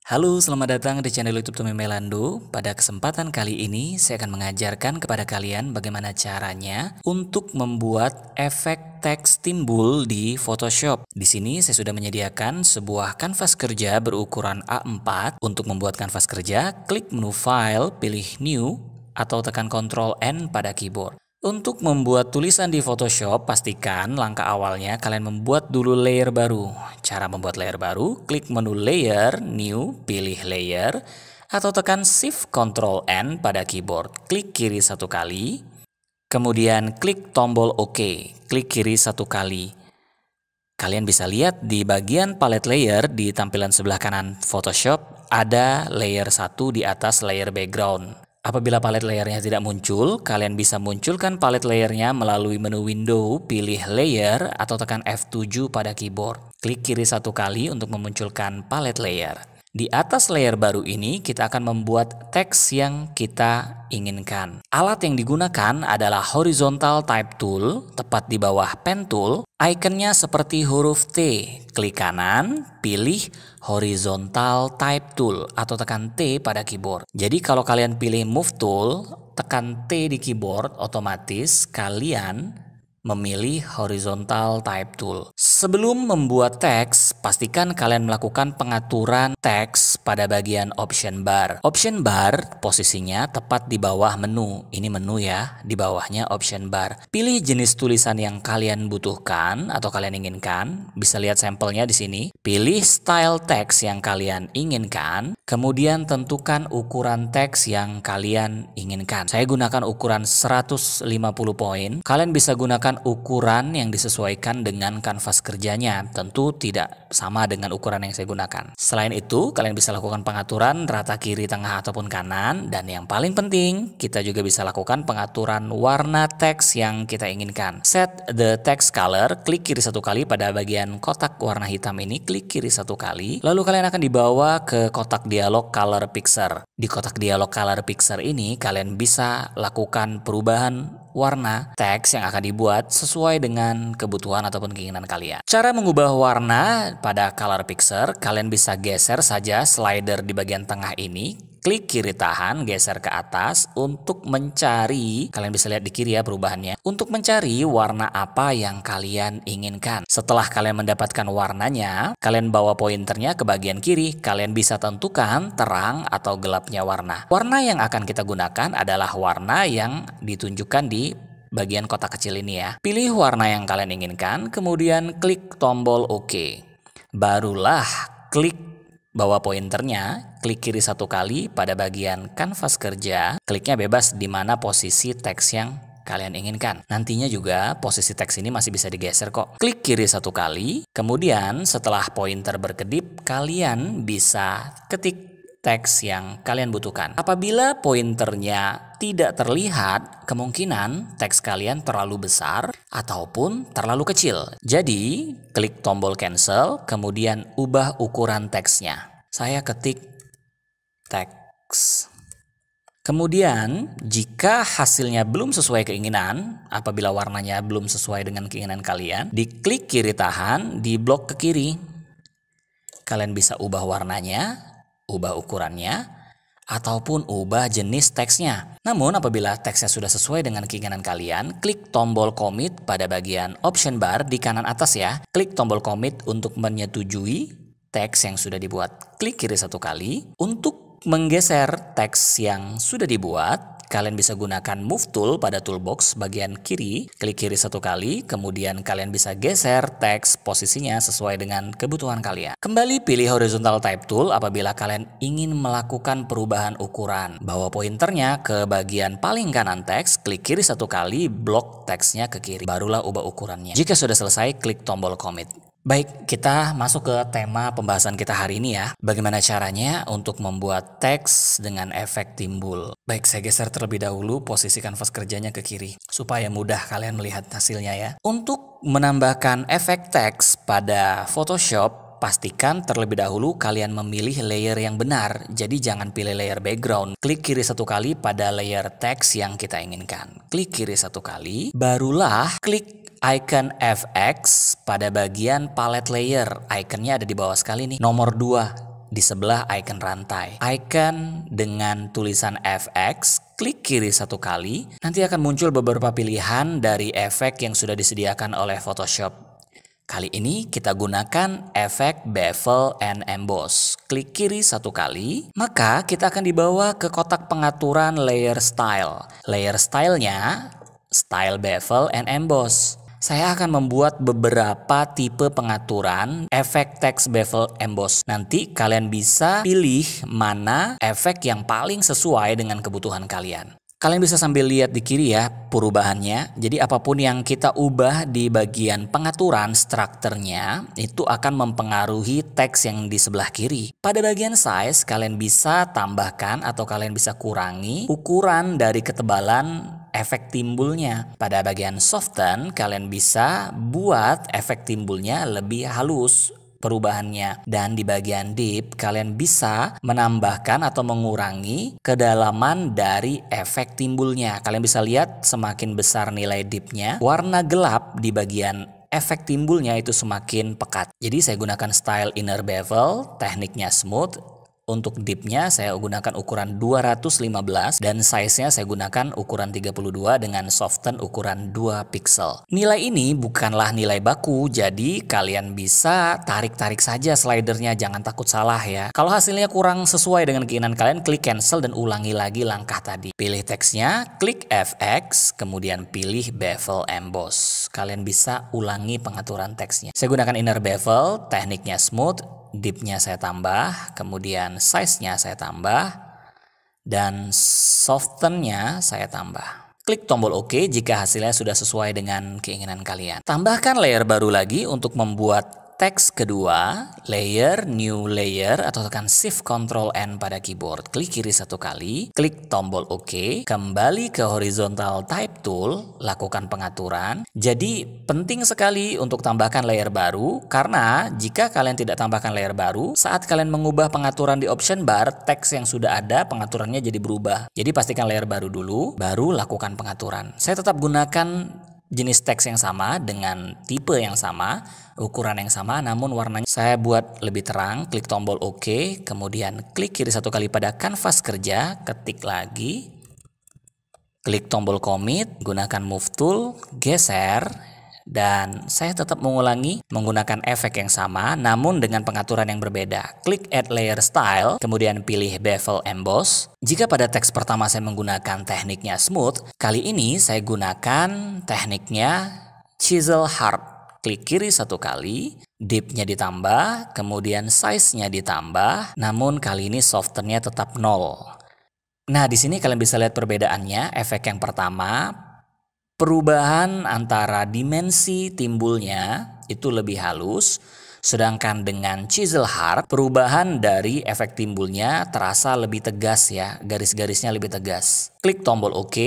Halo, selamat datang di channel YouTube Tommy Melando. Pada kesempatan kali ini, saya akan mengajarkan kepada kalian bagaimana caranya untuk membuat efek teks timbul di Photoshop. Di sini saya sudah menyediakan sebuah kanvas kerja berukuran A4. Untuk membuat kanvas kerja, klik menu File, pilih New, atau tekan Ctrl N pada keyboard. Untuk membuat tulisan di Photoshop, pastikan langkah awalnya kalian membuat dulu layer baru. Cara membuat layer baru, klik menu Layer, New, pilih Layer, atau tekan Shift Ctrl N pada keyboard. Klik kiri satu kali, kemudian klik tombol OK. Klik kiri satu kali. Kalian bisa lihat di bagian palette layer di tampilan sebelah kanan Photoshop, ada layer 1 di atas layer background. Apabila palette layernya tidak muncul, kalian bisa munculkan palette layernya melalui menu window, pilih layer atau tekan F7 pada keyboard. Klik kiri satu kali untuk memunculkan palette layer. Di atas layer baru ini kita akan membuat teks yang kita inginkan. Alat yang digunakan adalah horizontal type tool, tepat di bawah pen tool. Ikonnya seperti huruf T. Klik kanan, pilih horizontal type tool atau tekan T pada keyboard. Jadi kalau kalian pilih move tool, tekan T di keyboard, otomatis kalian memilih horizontal type tool. Sebelum membuat teks, pastikan kalian melakukan pengaturan teks pada bagian option bar. Option bar posisinya tepat di bawah menu. Ini menu ya, di bawahnya option bar. Pilih jenis tulisan yang kalian butuhkan atau kalian inginkan. Bisa lihat sampelnya di sini. Pilih style teks yang kalian inginkan. Kemudian tentukan ukuran teks yang kalian inginkan. Saya gunakan ukuran 150 poin. Kalian bisa gunakan ukuran yang disesuaikan dengan kanvas kerjanya. Tentu tidak sama dengan ukuran yang saya gunakan. Selain itu, kalian bisa lakukan pengaturan rata kiri, tengah, ataupun kanan. Dan yang paling penting, kita juga bisa lakukan pengaturan warna teks yang kita inginkan. Set the text color, klik kiri satu kali pada bagian kotak warna hitam ini, klik kiri satu kali. Lalu kalian akan dibawa ke kotak dialog color picture. Di kotak dialog color picture ini, kalian bisa lakukan perubahan warna teks yang akan dibuat sesuai dengan kebutuhan ataupun keinginan kalian. Cara mengubah warna pada color picture, kalian bisa geser saja slider di bagian tengah ini. Klik kiri tahan, geser ke atas untuk mencari, kalian bisa lihat di kiri ya perubahannya, untuk mencari warna apa yang kalian inginkan. Setelah kalian mendapatkan warnanya, kalian bawa pointernya ke bagian kiri, kalian bisa tentukan terang atau gelapnya warna. Warna yang akan kita gunakan adalah warna yang ditunjukkan di bagian kotak kecil ini ya. Pilih warna yang kalian inginkan, kemudian klik tombol OK. Barulah klik bawa pointernya, klik kiri satu kali pada bagian kanvas kerja. Kliknya bebas di mana posisi teks yang kalian inginkan. Nantinya juga posisi teks ini masih bisa digeser kok. Klik kiri satu kali, kemudian setelah pointer berkedip, kalian bisa ketik teks yang kalian butuhkan. Apabila pointernya tidak terlihat, kemungkinan teks kalian terlalu besar ataupun terlalu kecil. Jadi, klik tombol cancel, kemudian ubah ukuran teksnya. Saya ketik teks. Kemudian, jika hasilnya belum sesuai keinginan, apabila warnanya belum sesuai dengan keinginan kalian, diklik kiri tahan, di blok ke kiri. Kalian bisa ubah warnanya, ubah ukurannya, ataupun ubah jenis teksnya. Namun apabila teksnya sudah sesuai dengan keinginan kalian, klik tombol commit pada bagian option bar di kanan atas ya. Klik tombol commit untuk menyetujui teks yang sudah dibuat. Klik kiri satu kali. Untuk menggeser teks yang sudah dibuat, kalian bisa gunakan move tool pada toolbox bagian kiri. Klik kiri satu kali, kemudian kalian bisa geser teks posisinya sesuai dengan kebutuhan kalian. Kembali pilih horizontal type tool apabila kalian ingin melakukan perubahan ukuran. Bawa pointernya ke bagian paling kanan teks, klik kiri satu kali, blok teksnya ke kiri. Barulah ubah ukurannya. Jika sudah selesai, klik tombol commit. Baik, kita masuk ke tema pembahasan kita hari ini ya. Bagaimana caranya untuk membuat teks dengan efek timbul. Baik, saya geser terlebih dahulu posisi kanvas kerjanya ke kiri, supaya mudah kalian melihat hasilnya ya. Untuk menambahkan efek teks pada Photoshop, pastikan terlebih dahulu kalian memilih layer yang benar. Jadi jangan pilih layer background. Klik kiri satu kali pada layer teks yang kita inginkan. Klik kiri satu kali, barulah klik icon FX pada bagian palette layer. Iconnya ada di bawah sekali nih. Nomor 2 di sebelah icon rantai. Icon dengan tulisan FX, klik kiri satu kali, nanti akan muncul beberapa pilihan dari efek yang sudah disediakan oleh Photoshop. Kali ini kita gunakan efek Bevel and Emboss. Klik kiri satu kali, maka kita akan dibawa ke kotak pengaturan layer style. Layer stylenya, style Bevel and Emboss. Saya akan membuat beberapa tipe pengaturan efek text bevel emboss. Nanti kalian bisa pilih mana efek yang paling sesuai dengan kebutuhan kalian. Kalian bisa sambil lihat di kiri ya perubahannya. Jadi apapun yang kita ubah di bagian pengaturan strukturnya itu akan mempengaruhi teks yang di sebelah kiri. Pada bagian size kalian bisa tambahkan atau kalian bisa kurangi ukuran dari ketebalan efek timbulnya. Pada bagian soften kalian bisa buat efek timbulnya lebih halus perubahannya, dan di bagian deep kalian bisa menambahkan atau mengurangi kedalaman dari efek timbulnya. Kalian bisa lihat semakin besar nilai deepnya, warna gelap di bagian efek timbulnya itu semakin pekat. Jadi saya gunakan style inner bevel, tekniknya smooth. Untuk deepnya saya gunakan ukuran 215 dan size-nya saya gunakan ukuran 32 dengan soften ukuran 2 pixel. Nilai ini bukanlah nilai baku, jadi kalian bisa tarik-tarik saja slidernya, jangan takut salah ya. Kalau hasilnya kurang sesuai dengan keinginan kalian, klik cancel dan ulangi lagi langkah tadi. Pilih teksnya, klik FX, kemudian pilih Bevel Emboss. Kalian bisa ulangi pengaturan teksnya. Saya gunakan inner bevel, tekniknya smooth. Deepnya saya tambah, kemudian size-nya saya tambah, dan soften-nya saya tambah. Klik tombol OK jika hasilnya sudah sesuai dengan keinginan kalian. Tambahkan layer baru lagi untuk membuat teks kedua, layer, new layer, atau tekan Shift Ctrl N pada keyboard. Klik kiri satu kali, klik tombol OK, kembali ke horizontal type tool, lakukan pengaturan. Jadi penting sekali untuk tambahkan layer baru, karena jika kalian tidak tambahkan layer baru, saat kalian mengubah pengaturan di option bar, teks yang sudah ada pengaturannya jadi berubah. Jadi pastikan layer baru dulu, baru lakukan pengaturan. Saya tetap gunakan jenis teks yang sama dengan tipe yang sama, ukuran yang sama, namun warnanya saya buat lebih terang. Klik tombol OK, kemudian klik kiri satu kali pada kanvas kerja, ketik lagi, klik tombol commit, gunakan move tool, geser, dan saya tetap mengulangi menggunakan efek yang sama namun dengan pengaturan yang berbeda. Klik add layer style, kemudian pilih bevel emboss. Jika pada teks pertama saya menggunakan tekniknya smooth, kali ini saya gunakan tekniknya chisel hard. Klik kiri satu kali, deepnya ditambah, kemudian size-nya ditambah, namun kali ini softennya tetap 0. Nah, di sini kalian bisa lihat perbedaannya. Efek yang pertama, perubahan antara dimensi timbulnya itu lebih halus, sedangkan dengan chisel hard, perubahan dari efek timbulnya terasa lebih tegas ya, garis-garisnya lebih tegas. Klik tombol OK,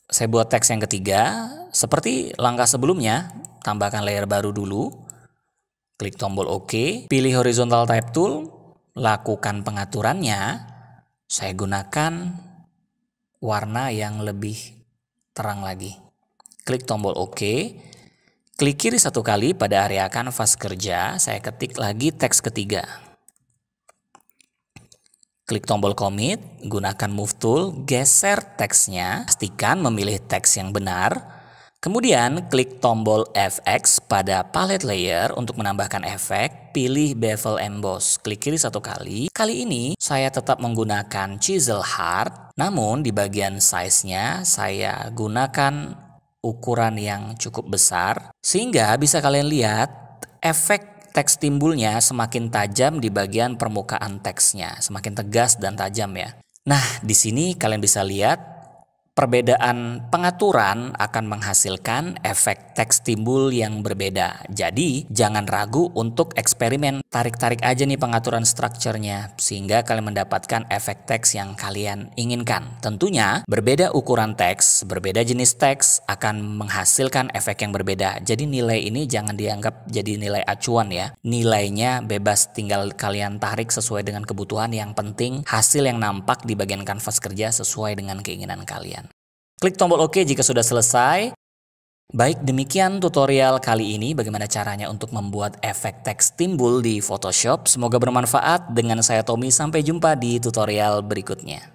saya buat teks yang ketiga, seperti langkah sebelumnya, tambahkan layer baru dulu, klik tombol OK, pilih horizontal type tool, lakukan pengaturannya, saya gunakan warna yang lebih terang lagi. Klik tombol OK, klik kiri satu kali pada area kanvas kerja, saya ketik lagi teks ketiga. Klik tombol commit, gunakan move tool, geser teksnya, pastikan memilih teks yang benar. Kemudian klik tombol FX pada palette layer untuk menambahkan efek, pilih bevel emboss, klik kiri satu kali. Kali ini saya tetap menggunakan chisel hard, namun di bagian size-nya saya gunakan ukuran yang cukup besar, sehingga bisa kalian lihat efek teks timbulnya semakin tajam di bagian permukaan teksnya, semakin tegas dan tajam ya. Nah, di sini kalian bisa lihat perbedaan pengaturan akan menghasilkan efek teks timbul yang berbeda. Jadi jangan ragu untuk eksperimen, tarik-tarik aja nih pengaturan strukturnya sehingga kalian mendapatkan efek teks yang kalian inginkan. Tentunya berbeda ukuran teks, berbeda jenis teks akan menghasilkan efek yang berbeda. Jadi nilai ini jangan dianggap jadi nilai acuan ya. Nilainya bebas, tinggal kalian tarik sesuai dengan kebutuhan. Yang penting hasil yang nampak di bagian kanvas kerja sesuai dengan keinginan kalian. Klik tombol OK jika sudah selesai. Baik, demikian tutorial kali ini bagaimana caranya untuk membuat efek teks timbul di Photoshop. Semoga bermanfaat. Dengan saya Tommy, sampai jumpa di tutorial berikutnya.